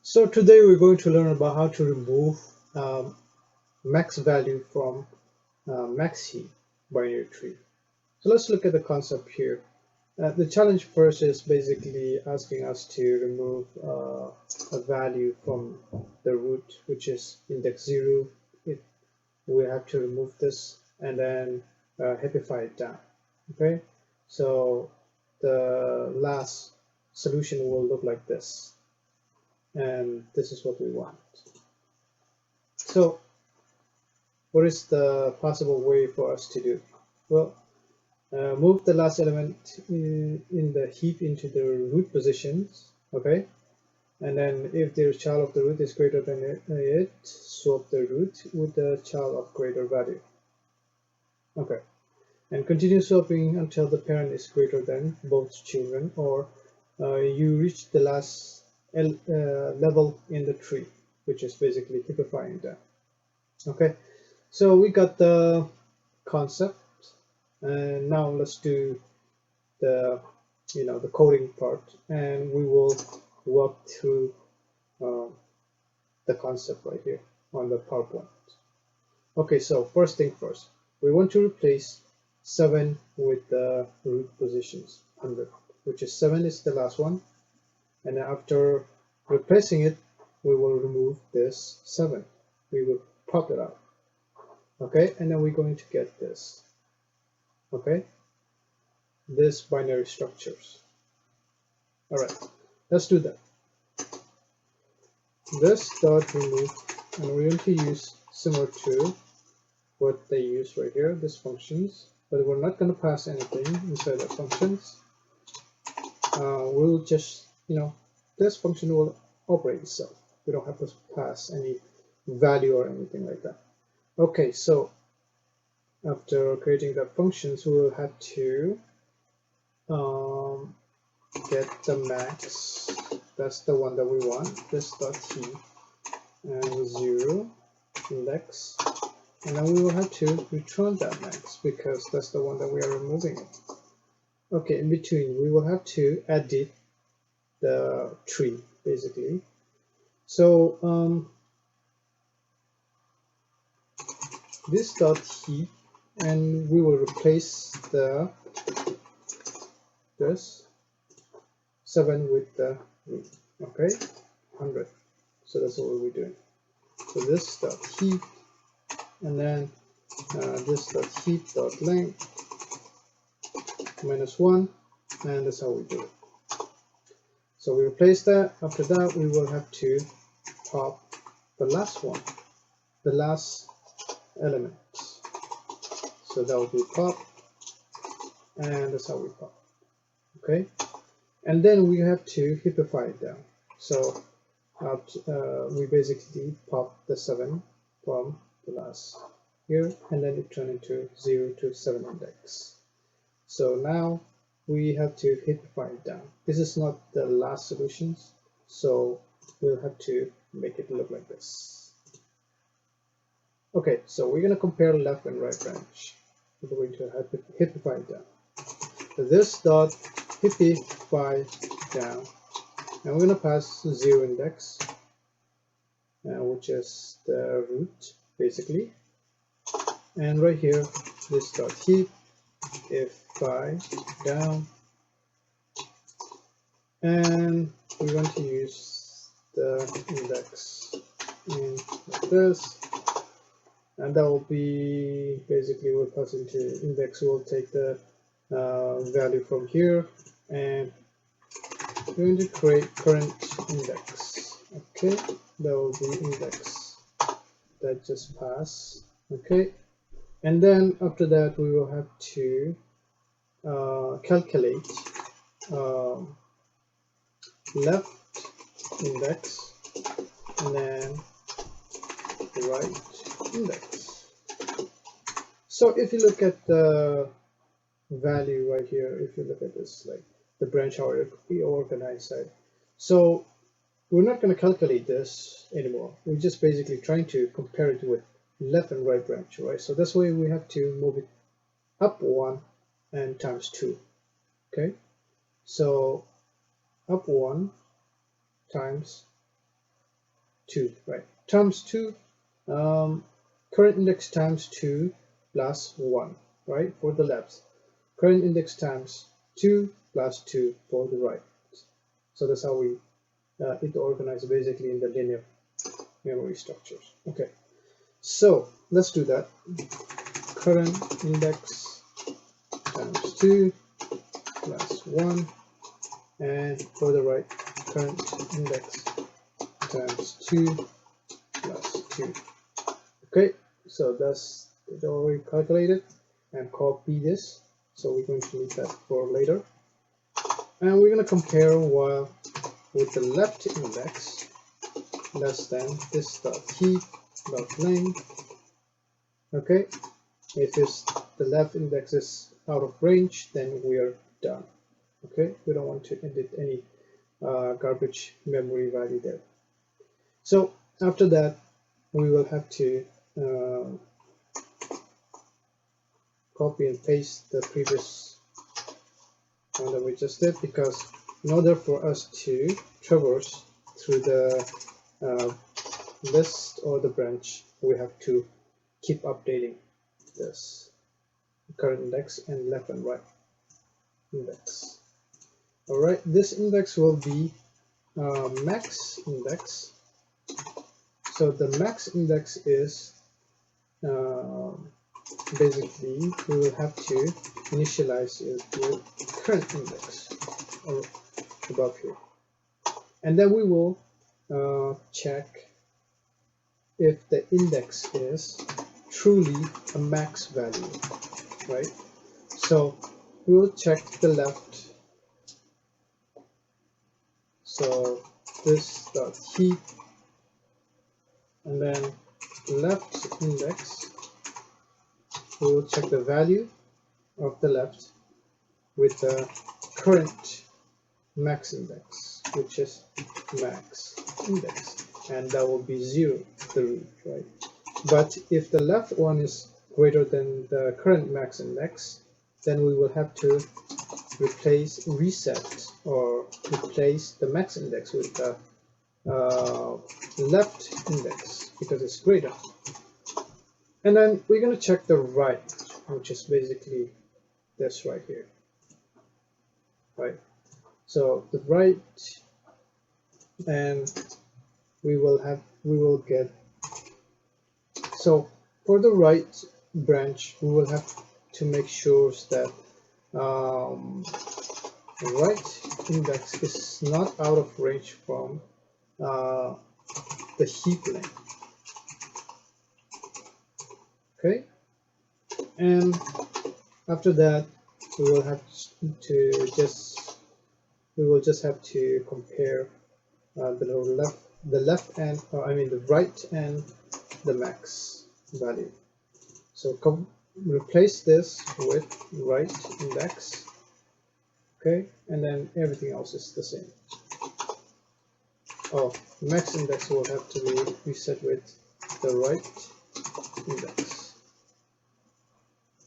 So today we're going to learn about how to remove max value from max heap binary tree. So let's look at the concept here. The challenge first is basically asking us to remove a value from the root, which is index 0. We have to remove this and then heapify it down. Okay, so the last solution will look like this, and this is what we want. So what is the possible way for us to do? Well, move the last element in the heap into the root positions, okay? And then if the child of the root is greater than it, swap the root with the child of greater value. Okay, and continue swapping until the parent is greater than both children, or you reach the last level in the tree, which is basically heapifying them. Okay, so we got the concept, and now let's do the the coding part, and we will walk through the concept right here on the PowerPoint. Okay, so first thing first, we want to replace 7 with the root positions 100, which is 7 is the last one, and after replacing it, we will remove this 7. We will pop it out. Okay, and then we're going to get this. Okay, this binary structures. All right, let's do that. This dot remove, and we're going to use similar to what they use right here, this functions, but we're not going to pass anything inside the functions. We'll just, this function will operate itself. We don't have to pass any value or anything like that. Okay, so after creating the functions, we will have to get the max. That's the one that we want. This dot heap and 0 index, and then we will have to return that max because that's the one that we are removing it. Okay, in between we will have to edit the tree basically. So this dot heap, and we will replace this 7 with the root. Okay, 100. So that's what we're doing. So this dot heap, and then this dot heap dot length -1, and that's how we do it. So we replace that. After that, we will have to pop the last one, the last element. So that will be pop, and that's how we pop. Okay, and then we have to heapify it down. So we basically pop the 7 from the last here, and then it turned into 0 to 7 index. So now we have to heapify it down. This is not the last solutions, so we'll have to make it look like this. Okay, so we're going to compare left and right branch. We're going to heapify it down. So this dot heapify down, and we're going to pass 0 index, which is the root basically, and right here this dot heapify down, and we want to use the index in like this, and that will be basically we'll pass into index. We'll take the value from here, and we're going to create current index. Okay, that will be index that just pass. Okay, and then after that we will have to calculate left index and then right index. So if you look at the value right here, if you look at this, like the branch how it be organized side, so we're not going to calculate this anymore. We're just basically trying to compare it with left and right branch, right? So that's why we have to move it up 1 and times 2. Okay, so up 1 times 2, right? Times 2, current index times 2 plus 1, right? For the left. Current index times 2 plus 2 for the right. So that's how we it organized basically in the linear memory structures. Okay, so let's do that. Current index times 2 plus 1, and for the right, current index times 2 plus 2. Okay, so that's it already calculated, and copy this. So we're going to leave that for later. And we're going to compare while with the left index less than this dot heap dot length. Okay, if the left index is out of range, then we are done. Okay, we don't want to edit any garbage memory value there. So after that, we will have to copy and paste the previous one that we just did, because in order for us to traverse through the list or the branch, we have to keep updating this current index and left and right index. All right, this index will be max index. So the max index is basically we will have to initialize it with current index or above here, and then we will check if the index is truly a max value, right? So we will check the left. So this dot heap, and then left index, we will check the value of the left with the current max index, which is max index, and that will be 0, the root, right? But if the left one is greater than the current max index, then we will have to reset or replace the max index with the left index because it's greater. And then we're going to check the right, which is basically this right here, right? So the right, and we will get, so for the right branch, we will have to make sure that the right index is not out of range from the heap length. Okay, and after that we will just have to compare the left and the right and the max value. So replace this with right index. Okay, and then everything else is the same. Oh, max index will have to be reset with the right index.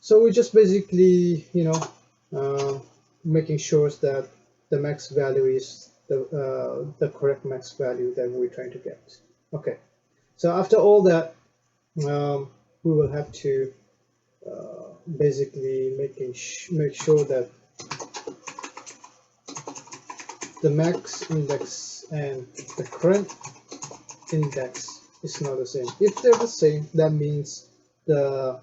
So we're just basically, making sure that the max value is the correct max value that we're trying to get. Okay, so after all that, we will have to basically make sure that the max index and the current index is not the same. If they're the same, that means the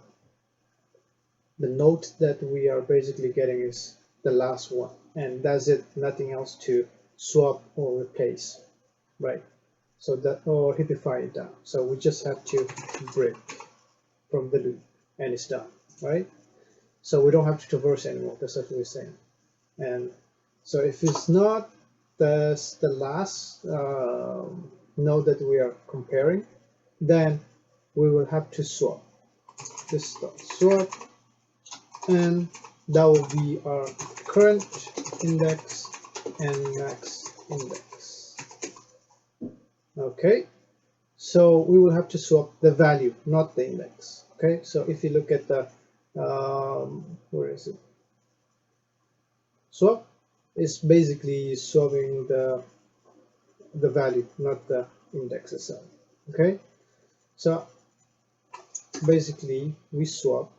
node that we are basically getting is the last one, and that's it, nothing else to swap or replace, right? So that, or heapify it down. So we just have to break from the loop and it's done, right? So we don't have to traverse anymore, that's what we're saying. And so if it's not the last node that we are comparing, then we will have to swap this dot swap, and that will be our current index and max index. Okay, so we will have to swap the value, not the index. Okay, so if you look at the where is it? Swap is basically swapping the value, not the index itself. Okay, so basically we swap.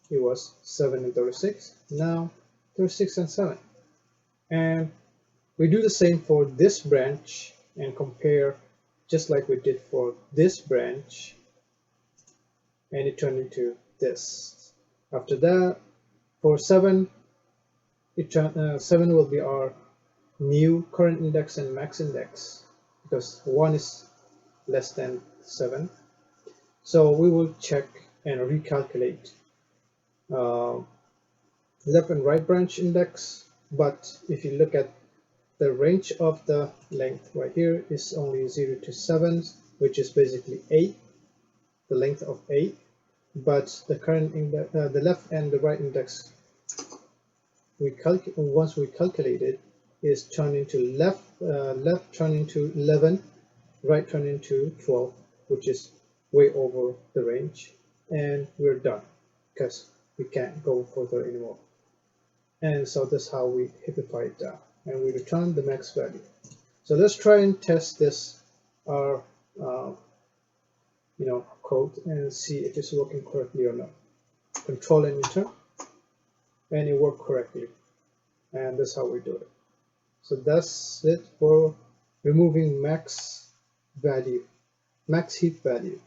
It was 7 and 36, now 36 and 7, and we do the same for this branch and compare just like we did for this branch, and it turned into this. After that, for 7, 7 will be our new current index and max index, because 1 is less than 7. So we will check and recalculate left and right branch index, but if you look at the range of the length right here is only 0 to 7, which is basically 8, the length of 8, but the current index, the left and the right index, once we calculate it, is turned into left turned into 11, right turned into 12, which is way over the range, and we're done because we can't go further anymore. And so that's how we heapify it down, and we return the max value. So let's try and test this our code and see if it's working correctly or not. Control and enter, and it worked correctly, and that's how we do it. So that's it for removing max heap value.